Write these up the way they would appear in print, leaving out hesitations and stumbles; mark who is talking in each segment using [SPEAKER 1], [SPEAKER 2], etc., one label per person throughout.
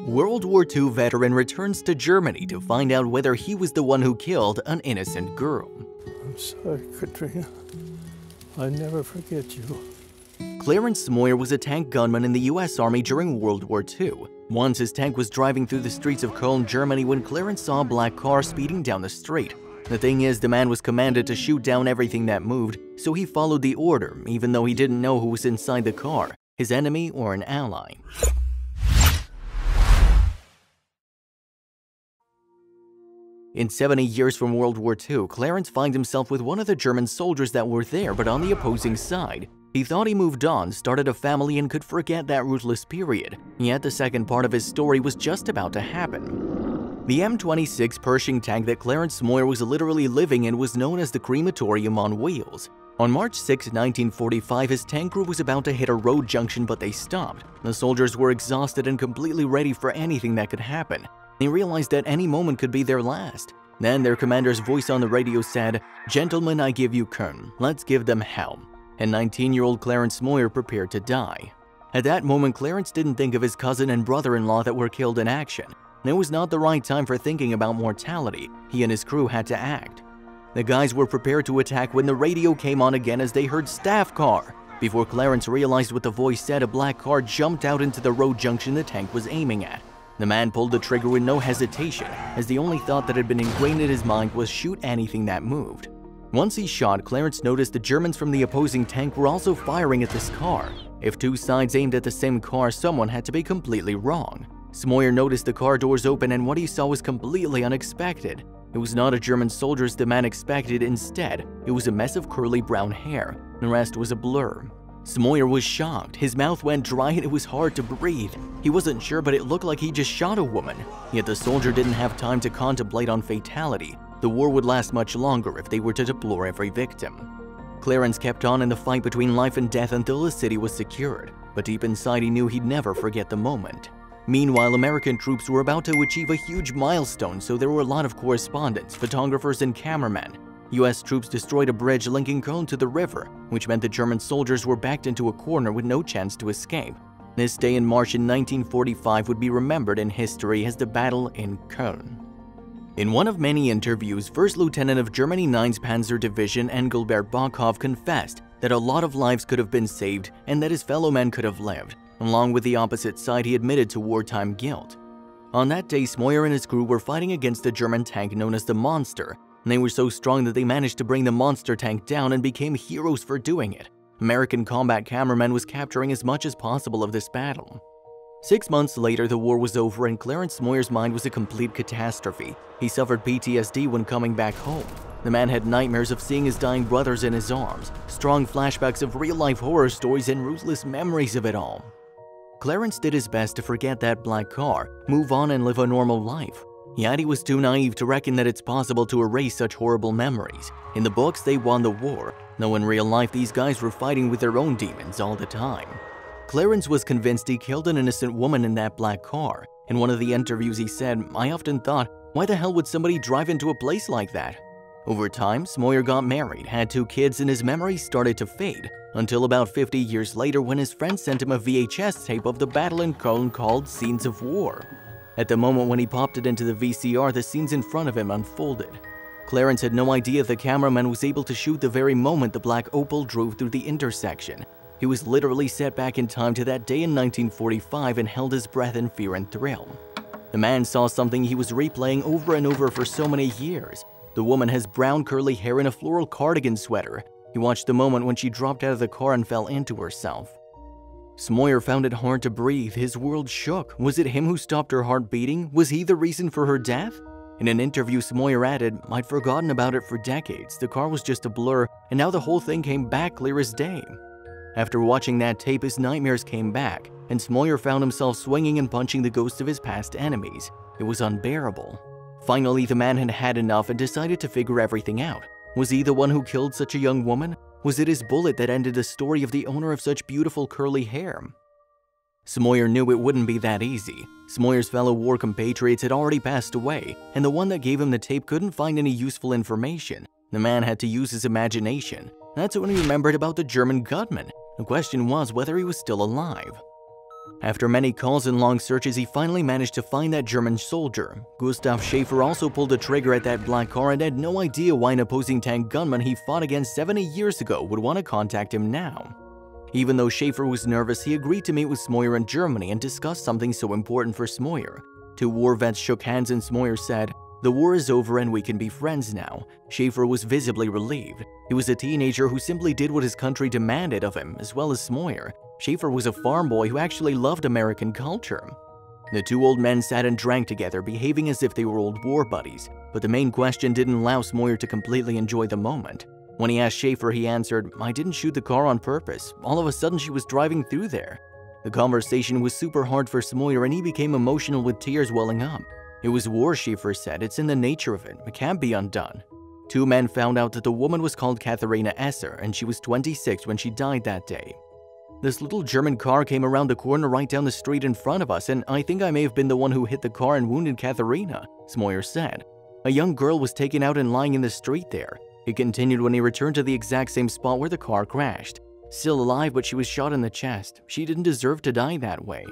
[SPEAKER 1] World War II veteran returns to Germany to find out whether he was the one who killed an innocent girl.
[SPEAKER 2] I'm sorry, Katharina. I never forget you.
[SPEAKER 1] Clarence Smoyer was a tank gunman in the US Army during World War II. Once his tank was driving through the streets of Cologne, Germany when Clarence saw a black car speeding down the street. The thing is, the man was commanded to shoot down everything that moved, so he followed the order, even though he didn't know who was inside the car, his enemy or an ally. In 70 years from World War II, Clarence finds himself with one of the German soldiers that were there but on the opposing side. He thought he moved on, started a family, and could forget that ruthless period. Yet the second part of his story was just about to happen. The M26 Pershing tank that Clarence Smoyer was literally living in was known as the crematorium on wheels. On March 6, 1945, his tank crew was about to hit a road junction, but they stopped. The soldiers were exhausted and completely ready for anything that could happen. They realized that any moment could be their last. Then their commander's voice on the radio said, "Gentlemen, I give you Köln. Let's give them hell." And 19-year-old Clarence Smoyer prepared to die. At that moment, Clarence didn't think of his cousin and brother-in-law that were killed in action. It was not the right time for thinking about mortality. He and his crew had to act. The guys were prepared to attack when the radio came on again as they heard "staff car." Before Clarence realized what the voice said, a black car jumped out into the road junction the tank was aiming at. The man pulled the trigger with no hesitation, as the only thought that had been ingrained in his mind was shoot anything that moved. Once he shot, Clarence noticed the Germans from the opposing tank were also firing at this car. If two sides aimed at the same car, someone had to be completely wrong. Smoyer noticed the car doors open, and what he saw was completely unexpected. It was not a German soldier as the man expected. Instead, it was a mess of curly brown hair. The rest was a blur. Smoyer was shocked. His mouth went dry and it was hard to breathe. He wasn't sure, but it looked like he just shot a woman. Yet the soldier didn't have time to contemplate on fatality. The war would last much longer if they were to deplore every victim. Clarence kept on in the fight between life and death until the city was secured, but deep inside he knew he'd never forget the moment. Meanwhile, American troops were about to achieve a huge milestone, so there were a lot of correspondents, photographers, and cameramen. US troops destroyed a bridge linking Cologne to the river, which meant the German soldiers were backed into a corner with no chance to escape. This day in March in 1945 would be remembered in history as the Battle in Cologne. In one of many interviews, First Lieutenant of Germany 9th Panzer Division Engelbert Bachhoff confessed that a lot of lives could have been saved and that his fellow men could have lived. Along with the opposite side, he admitted to wartime guilt. On that day, Smoyer and his crew were fighting against a German tank known as the Monster. They were so strong that they managed to bring the monster tank down and became heroes for doing it. American combat cameraman was capturing as much as possible of this battle. 6 months later, the war was over and Clarence Smoyer's mind was a complete catastrophe. He suffered PTSD when coming back home. The man had nightmares of seeing his dying brothers in his arms, strong flashbacks of real-life horror stories, and ruthless memories of it all. Clarence did his best to forget that black car, move on, and live a normal life. Yet he was too naive to reckon that it's possible to erase such horrible memories. In the books, they won the war, though in real life these guys were fighting with their own demons all the time. Clarence was convinced he killed an innocent woman in that black car. In one of the interviews he said, "I often thought, why the hell would somebody drive into a place like that?" Over time, Smoyer got married, had 2 kids, and his memories started to fade, until about 50 years later when his friend sent him a VHS tape of the battle in Cologne called Scenes of War. At the moment when he popped it into the VCR, the scenes in front of him unfolded. Clarence had no idea the cameraman was able to shoot the very moment the black Opel drove through the intersection. He was literally set back in time to that day in 1945 and held his breath in fear and thrill. The man saw something he was replaying over and over for so many years. The woman has brown curly hair and a floral cardigan sweater. He watched the moment when she dropped out of the car and fell into herself. Smoyer found it hard to breathe. His world shook. Was it him who stopped her heart beating? Was he the reason for her death? In an interview, Smoyer added, "I'd forgotten about it for decades. The car was just a blur, and now the whole thing came back clear as day." After watching that tape, his nightmares came back, and Smoyer found himself swinging and punching the ghosts of his past enemies. It was unbearable. Finally, the man had had enough and decided to figure everything out. Was he the one who killed such a young woman? Was it his bullet that ended the story of the owner of such beautiful curly hair? Smoyer knew it wouldn't be that easy. Smoyer's fellow war compatriots had already passed away, and the one that gave him the tape couldn't find any useful information. The man had to use his imagination. That's when he remembered about the German gunman. The question was whether he was still alive. After many calls and long searches, he finally managed to find that German soldier. Gustav Schaefer also pulled the trigger at that black car and had no idea why an opposing tank gunman he fought against 70 years ago would want to contact him now. Even though Schaefer was nervous, he agreed to meet with Smoyer in Germany and discuss something so important for Smoyer. Two war vets shook hands and Smoyer said, "The war is over and we can be friends now." Schaefer was visibly relieved. He was a teenager who simply did what his country demanded of him, as well as Smoyer. Schaefer was a farm boy who actually loved American culture. The two old men sat and drank together, behaving as if they were old war buddies, but the main question didn't allow Smoyer to completely enjoy the moment. When he asked Schaefer, he answered, "I didn't shoot the car on purpose. All of a sudden she was driving through there." The conversation was super hard for Smoyer and he became emotional with tears welling up. "It was war," Schaefer said. "It's in the nature of it. It can't be undone." Two men found out that the woman was called Katharina Esser and she was 26 when she died that day. "This little German car came around the corner right down the street in front of us, and I think I may have been the one who hit the car and wounded Katharina," Smoyer said. "A young girl was taken out and lying in the street there." He continued when he returned to the exact same spot where the car crashed. "Still alive, but she was shot in the chest. She didn't deserve to die that way."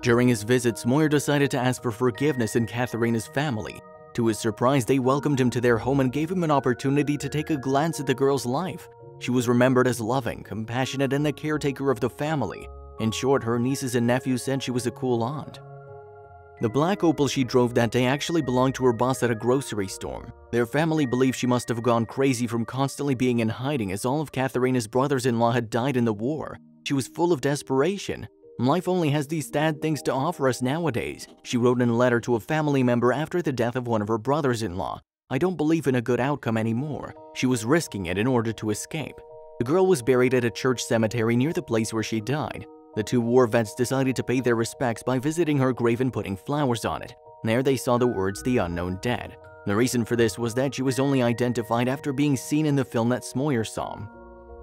[SPEAKER 1] During his visit, Smoyer decided to ask for forgiveness in Katharina's family. To his surprise, they welcomed him to their home and gave him an opportunity to take a glance at the girl's life. She was remembered as loving, compassionate, and the caretaker of the family. In short, her nieces and nephews said she was a cool aunt. The black Opel she drove that day actually belonged to her boss at a grocery store. Their family believed she must have gone crazy from constantly being in hiding, as all of Katharina's brothers-in-law had died in the war. She was full of desperation. "Life only has these sad things to offer us nowadays," she wrote in a letter to a family member after the death of one of her brothers-in-law. "I don't believe in a good outcome anymore." She was risking it in order to escape. The girl was buried at a church cemetery near the place where she died. The two war vets decided to pay their respects by visiting her grave and putting flowers on it. There they saw the words, "The Unknown Dead." The reason for this was that she was only identified after being seen in the film that Smoyer saw.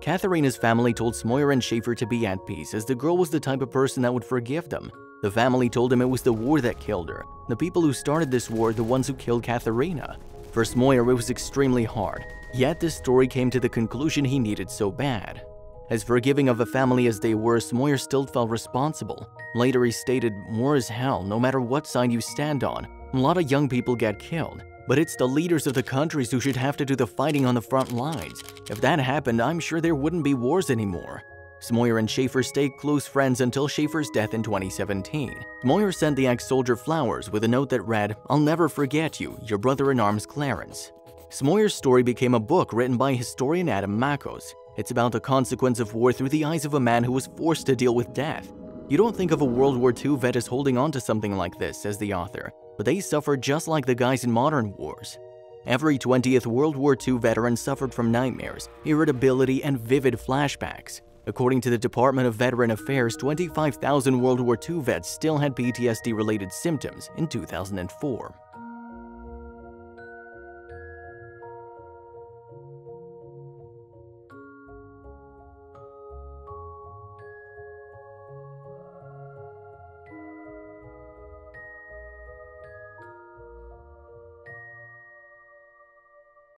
[SPEAKER 1] Katharina's family told Smoyer and Schaefer to be at peace, as the girl was the type of person that would forgive them. The family told him it was the war that killed her. The people who started this war are the ones who killed Katharina. For Smoyer, it was extremely hard. Yet this story came to the conclusion he needed so bad. As forgiving of the family as they were, Smoyer still felt responsible. Later he stated, "War is hell, no matter what side you stand on. A lot of young people get killed, but it's the leaders of the countries who should have to do the fighting on the front lines. If that happened, I'm sure there wouldn't be wars anymore." Smoyer and Schaefer stayed close friends until Schaefer's death in 2017. Smoyer sent the ex-soldier flowers with a note that read, "I'll never forget you, your brother-in-arms Clarence." Smoyer's story became a book written by historian Adam Makos. It's about the consequence of war through the eyes of a man who was forced to deal with death. You don't think of a World War II vet as holding on to something like this, says the author, but they suffered just like the guys in modern wars. Every 20th World War II veteran suffered from nightmares, irritability, and vivid flashbacks. According to the Department of Veteran Affairs, 25,000 World War II vets still had PTSD-related symptoms in 2004.